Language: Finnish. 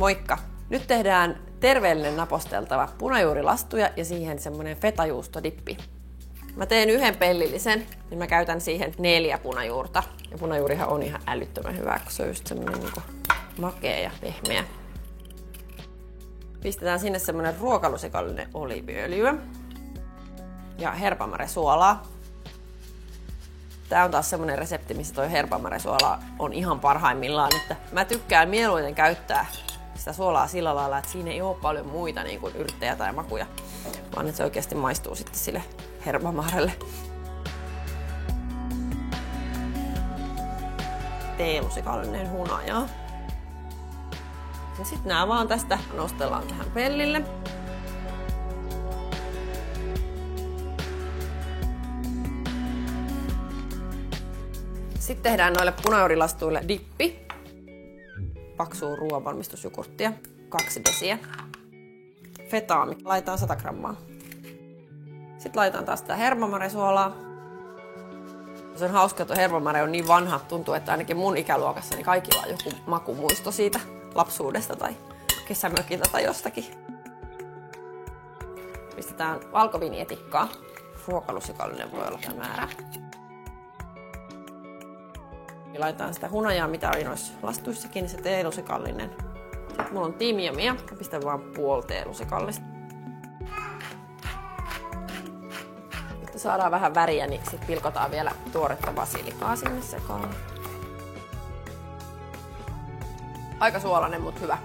Moikka! Nyt tehdään terveellinen naposteltava punajuurilastuja ja siihen semmonen fetajuustodippi. Mä teen yhden pellillisen, niin mä käytän siihen 4 punajuurta. Ja punajuurihan on ihan älyttömän hyvä, kun se on just semmonen niinku makea ja pehmeä. Pistetään sinne semmonen ruokalusikallinen oliiviöljyä ja herpamaresuolaa. Tää on taas semmonen resepti, missä toi herpamaresuola on ihan parhaimmillaan. Että mä tykkään mieluiten käyttää sitä suolaa sillä lailla, että siinä ei ole paljon muita niin kuin yrttejä tai makuja, vaan että se oikeasti maistuu sitten sille herpamarelle. Teelusikallinen hunajaa. Ja sitten nää vaan tästä nostellaan tähän pellille. Sitten tehdään noille punajuurilastuille dippi. Paksua ruoanvalmistusjogurttia, 2 desiä. Fetaa, laitetaan 100 grammaa. Sitten laitetaan taas tää herpamaresuolaa. Se on hauska, että herpamare on niin vanha, tuntuu, että ainakin mun ikäluokassa niin kaikilla on joku makumuisto siitä lapsuudesta tai kesämökiltä tai jostakin. Pistetään valkoviinietikkaa. Ruokalusikallinen voi olla tämä määrä. Laitetaan sitä hunajaa, mitä oli noissa lastuissakin, se teelusikallinen. Sitten mulla on timjamia, pistän vaan puoli teelusikallista. Jotta saadaan vähän väriä, niin sitten pilkotaan vielä tuoretta basilikaa sinne sekaan. Aika suolainen, mutta hyvä.